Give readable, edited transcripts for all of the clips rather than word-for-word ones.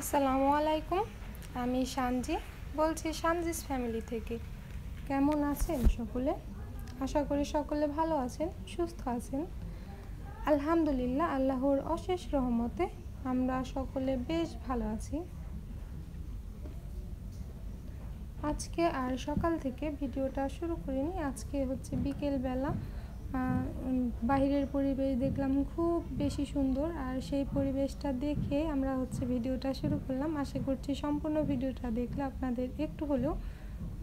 আসসালামু আলাইকুম। আমি সানজি বলছি সানজিস ফ্যামিলি থেকে। কেমন আছেন সকলে? আশা করি সকলে ভালো আছেন, সুস্থ আছেন। আলহামদুলিল্লাহ, আল্লাহর অশেষ রহমতে আমরা সকলে বেশ ভালো আছি। আজকে আর সকাল থেকে ভিডিওটা শুরু করিনি। আজকে হচ্ছে বিকেলবেলা বাহিরের পরিবেশ দেখলাম খুব বেশি সুন্দর, আর সেই পরিবেশটা দেখে আমরা হচ্ছে ভিডিওটা শুরু করলাম। আশা করছি সম্পূর্ণ ভিডিওটা দেখলে আপনাদের একটু হলেও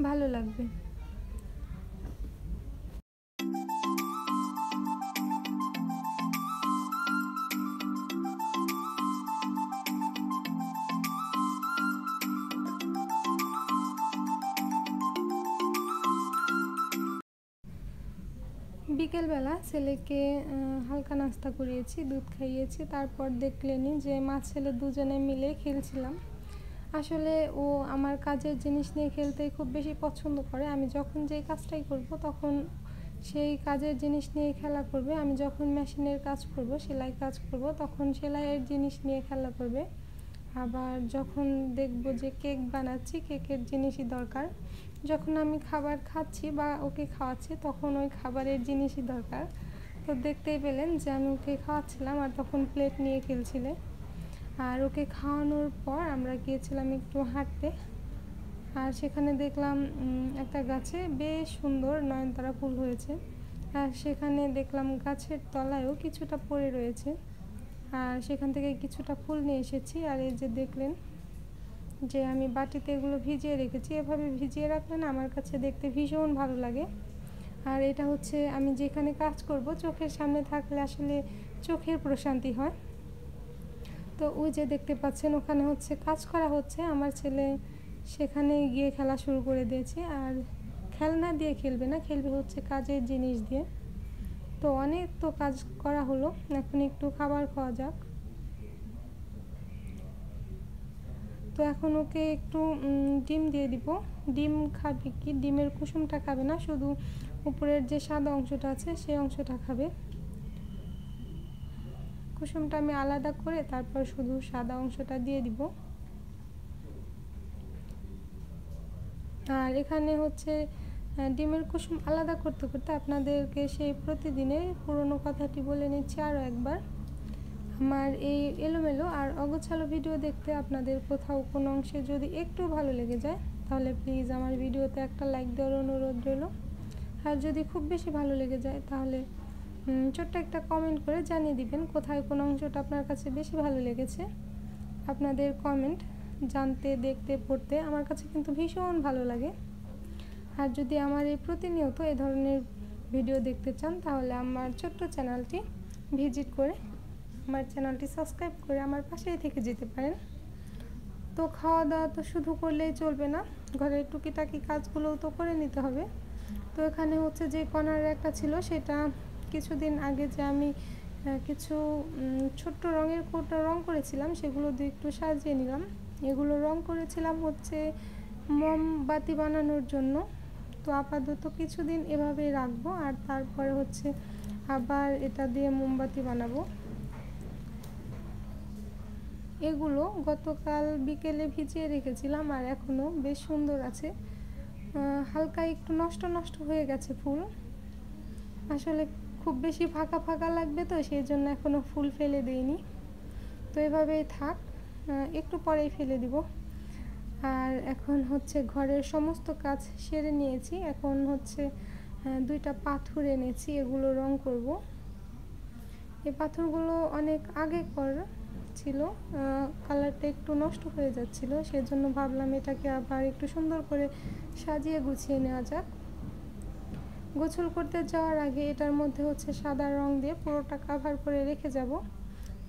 ভালো লাগবে। বিকেলবেলা ছেলেকে হালকা নাস্তা করিয়েছি, দুধ খাইয়েছি। তারপর দেখলেনই যে মা ছেলে দুজনে মিলে খেলছিলাম। আসলে ও আমার কাজের জিনিস নিয়ে খেলতে খুব বেশি পছন্দ করে। আমি যখন যেই কাজটাই করব তখন সেই কাজের জিনিস নিয়ে খেলা করবে। আমি যখন মেশিনের কাজ করব, সেলাই কাজ করব, তখন সেলাইয়ের জিনিস নিয়ে খেলা করবে। আবার যখন দেখব যে কেক বানাচ্ছি, কেকের জিনিসই দরকার। যখন আমি খাবার খাচ্ছি বা ওকে খাওয়াচ্ছি, তখন ওই খাবারের জিনিসই দরকার। তো দেখতেই পেলেন যে আমি ওকে খাওয়াচ্ছিলাম আর তখন প্লেট নিয়ে খেলছিলে। আর ওকে খাওয়ানোর পর আমরা গিয়েছিলাম একটু হাঁটতে। আর সেখানে দেখলাম একটা গাছে বেশ সুন্দর নয়নতারা ফুল হয়েছে। আর সেখানে দেখলাম গাছের তলায়ও কিছুটা পড়ে রয়েছে। আর সেখান থেকে কিছুটা ফুল নিয়ে এসেছি। আর এই যে দেখলেন যে আমি বাটিতে এগুলো ভিজিয়ে রেখেছি। এভাবে ভিজিয়ে রাখলে না আমার কাছে দেখতে ভীষণ ভালো লাগে। আর এটা হচ্ছে আমি যেখানে কাজ করব চোখের সামনে থাকলে আসলে চোখের প্রশান্তি হয়। তো ওই যে দেখতে পাচ্ছেন ওখানে হচ্ছে কাজ করা হচ্ছে। আমার ছেলে সেখানে গিয়ে খেলা শুরু করে দিয়েছে। আর খেলনা দিয়ে খেলবে না, খেলবে হচ্ছে কাজের জিনিস দিয়ে। তো অনেক তো কাজ করা হলো, এখন একটু খাবার খাওয়া যাক। তো এখন ওকে একটু ডিম দিয়ে দিব। ডিম খাবে কি, ডিমের কুসুমটা খাবে না, শুধু উপরের যে সাদা অংশটা আছে সেই অংশটা খাবে। কুসুমটা আমি আলাদা করে তারপর শুধু সাদা অংশটা দিয়ে দিব। আর এখানে হচ্ছে ডিমের কুসুম আলাদা করতে করতে আপনাদেরকে সেই প্রতিদিনের পুরনো কথাটি বলে নিচ্ছি আরও একবার। আমার এই এলোমেলো আর অগোছালো ভিডিও দেখতে আপনাদের কোথাও কোনো অংশে যদি একটু ভালো লেগে যায়, তাহলে প্লিজ আমার ভিডিওতে একটা লাইক দেওয়ার অনুরোধ রইল। আর যদি খুব বেশি ভালো লেগে যায় তাহলে ছোট্ট একটা কমেন্ট করে জানিয়ে দিবেন কোথায় কোন অংশটা আপনার কাছে বেশি ভালো লেগেছে। আপনাদের কমেন্ট জানতে, দেখতে, পড়তে আমার কাছে কিন্তু ভীষণ ভালো লাগে। আর যদি আমার এই প্রতিনিয়ত এই ধরনের ভিডিও দেখতে চান, তাহলে আমার ছোট্ট চ্যানেলটি ভিজিট করে আমার চ্যানেলটি সাবস্ক্রাইব করে আমার পাশেই থেকে যেতে পারেন। তো খাওয়া দাওয়া তো শুধু করলেই চলবে না, ঘরের টুকিটাকি কাজগুলোও তো করে নিতে হবে। তো এখানে হচ্ছে যে কর্নার একটা ছিল, সেটা কিছুদিন আগে যে আমি কিছু ছোট্ট রঙের কোটা রং করেছিলাম, সেগুলো দিয়ে একটু সাজিয়ে নিলাম। এগুলো রং করেছিলাম হচ্ছে মোমবাতি বানানোর জন্য। তো আপাতত কিছুদিন এভাবেই রাখবো, আর তারপরে হচ্ছে আবার এটা দিয়ে মোমবাতি বানাবো। এগুলো গতকাল বিকেলে ভিজিয়ে রেখেছিলাম আর এখনও বেশ সুন্দর আছে। হালকা একটু নষ্ট নষ্ট হয়ে গেছে ফুল, আসলে খুব বেশি ফাঁকা ফাঁকা লাগবে তো সেই জন্য এখনও ফুল ফেলে দেইনি। তো এভাবেই থাক, একটু পরেই ফেলে দিব। আর এখন হচ্ছে ঘরের সমস্ত কাজ সেরে নিয়েছি। এখন হচ্ছে দুইটা পাথর এনেছি, এগুলো রং করব। এই পাথরগুলো অনেক আগে করা ছিল, কালারটা একটু নষ্ট হয়ে যাচ্ছিল, সেজন্য ভাবলাম এটাকে আবার একটু সুন্দর করে সাজিয়ে গুছিয়ে নেওয়া যাক। গোসল করতে যাওয়ার আগে এটার মধ্যে হচ্ছে সাদা রং দিয়ে পুরোটা কাভার করে রেখে যাব,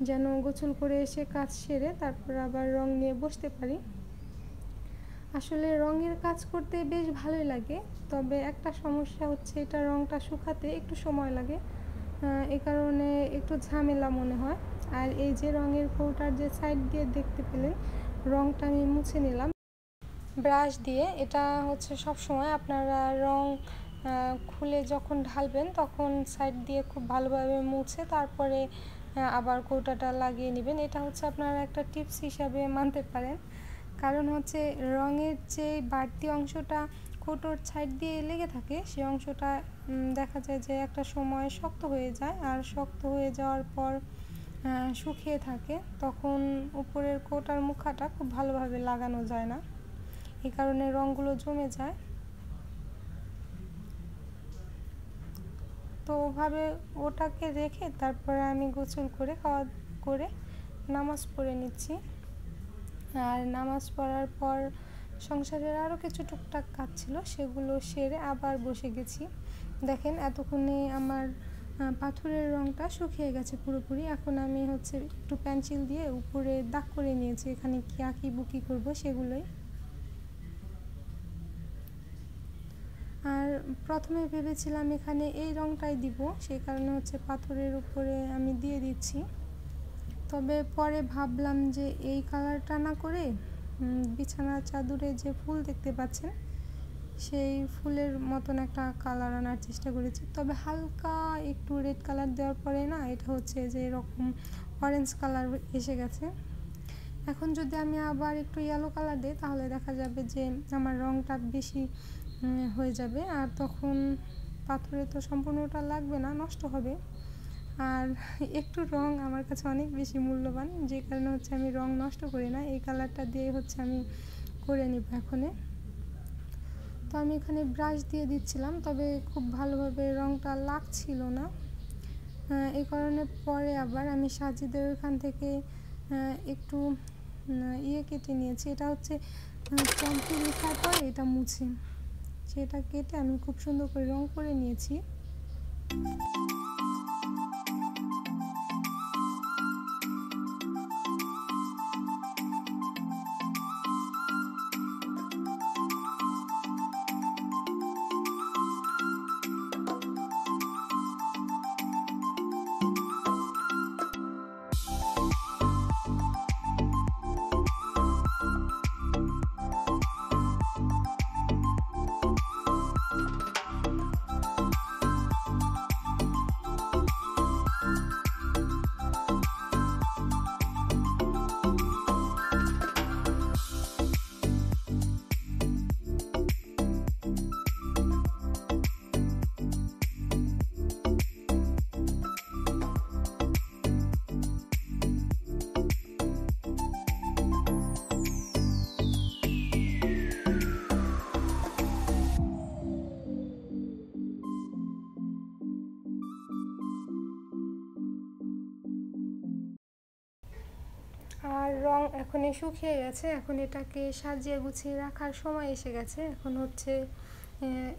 যেন গোসল করে এসে কাজ সেরে তারপর আবার রং নিয়ে বসতে পারি। আসলে রঙের কাজ করতে বেশ ভালোই লাগে, তবে একটা সমস্যা হচ্ছে এটা রংটা শুকাতে একটু সময় লাগে, এ কারণে একটু ঝামেলা মনে হয়। আর এই যে রঙের কৌটার যে সাইড দিয়ে দেখতে পেলেন রংটা আমি মুছে নিলাম ব্রাশ দিয়ে। এটা হচ্ছে সব সময় আপনারা রং খুলে যখন ঢালবেন তখন সাইড দিয়ে খুব ভালোভাবে মুছে তারপরে আবার কৌটাটা লাগিয়ে নেবেন। এটা হচ্ছে আপনারা একটা টিপস হিসাবে মানতে পারেন। কারণ হচ্ছে রঙের যে বাড়তি অংশটা কৌটোর সাইড দিয়ে লেগে থাকে, সেই অংশটা দেখা যায় যে একটা সময় শক্ত হয়ে যায়, আর শক্ত হয়ে যাওয়ার পর শুকিয়ে থাকে, তখন উপরের কৌটার মুখাটা খুব ভালোভাবে লাগানো যায় না, এই কারণে রঙগুলো জমে যায়। তো ওভাবে ওটাকে রেখে তারপরে আমি গোসল করে খাওয়া করে নামাজ পড়ে নিচ্ছি। আর নামাজ পড়ার পর সংসারের আরও কিছু টুকটাক কাজ ছিল, সেগুলো সেরে আবার বসে গেছি। দেখেন এতক্ষণে আমার পাথরের রঙটা শুকিয়ে গেছে পুরোপুরি। এখন আমি হচ্ছে একটু পেন্সিল দিয়ে উপরে দাগ করে নিয়েছি, এখানে কি আঁকি বুকি করবো সেগুলোই। আর প্রথমে ভেবেছিলাম এখানে এই রঙটাই দিব, সেই কারণে হচ্ছে পাথরের উপরে আমি দিয়ে দিচ্ছি। তবে পরে ভাবলাম যে এই কালারটা না করে বিছানার চাদরে যে ফুল দেখতে পাচ্ছেন সেই ফুলের মতন একটা কালার আনার চেষ্টা করেছি। তবে হালকা একটু রেড কালার দেওয়ার পরে না, এটা হচ্ছে যে এরকম অরেঞ্জ কালার এসে গেছে। এখন যদি আমি আবার একটু ইয়েলো কালার দিই তাহলে দেখা যাবে যে আমার রঙটা বেশি হয়ে যাবে, আর তখন পাথরে তো সম্পূর্ণটা লাগবে না, নষ্ট হবে। আর একটু রং আমার কাছে অনেক বেশি মূল্যবান, যে কারণে হচ্ছে আমি রং নষ্ট করি না, এই কালারটা দিয়ে হচ্ছে আমি করে নিব এখনে। তো আমি এখানে ব্রাশ দিয়ে দিচ্ছিলাম, তবে খুব ভালোভাবে রংটা লাগছিল না, এই কারণে পরে আবার আমি সাজিদের ওখান থেকে একটু কেটে নিয়েছি। এটা হচ্ছে চম্পি লেখার পরে এটা মুছে, সেটা কেটে আমি খুব সুন্দর করে রং করে নিয়েছি। আর রং এখন শুকিয়ে গেছে, এখন এটাকে সাজিয়ে গুছিয়ে রাখার সময় এসে গেছে। এখন হচ্ছে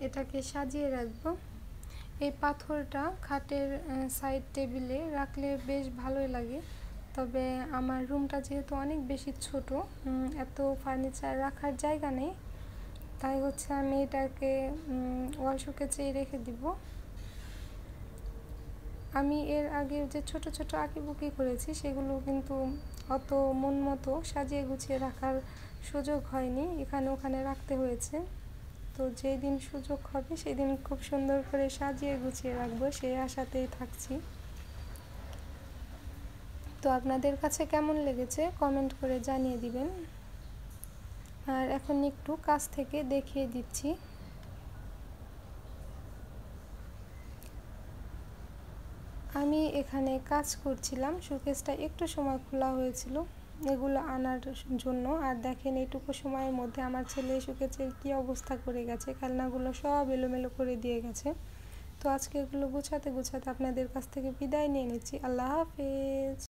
এটাকে সাজিয়ে রাখবো। এই পাথরটা খাটের সাইড টেবিলে রাখলে বেশ ভালোই লাগে, তবে আমার রুমটা যেহেতু অনেক বেশি ছোট, এত ফার্নিচার রাখার জায়গা নেই, তাই হচ্ছে আমি এটাকে ওয়াল শোকেসেই রেখে দিব। আমি এর আগে যে ছোট ছোট আঁকিবুকি করেছি সেগুলো কিন্তু অত মন মতো সাজিয়ে গুছিয়ে রাখার সুযোগ হয়নি, এখানে ওখানে রাখতে হয়েছে। তো যেই দিন সুযোগ হবে সেই দিন খুব সুন্দর করে সাজিয়ে গুছিয়ে রাখবো, সেই আশাতেই থাকছি। তো আপনাদের কাছে কেমন লেগেছে কমেন্ট করে জানিয়ে দিবেন। আর এখন একটু কাছ থেকে দেখিয়ে দিচ্ছি। আমি এখানে কাজ করছিলাম, শোকেসটা একটু সময় খোলা হয়েছিল এগুলো আনার জন্য। আর দেখেন এইটুকু সময়ের মধ্যে আমার ছেলে শোকেসের কী অবস্থা করে গেছে, খেলনাগুলো সব এলোমেলো করে দিয়ে গেছে। তো আজকে এগুলো গুছাতে গুছাতে আপনাদের কাছ থেকে বিদায় নিয়ে নিচ্ছি। আল্লাহ হাফেজ।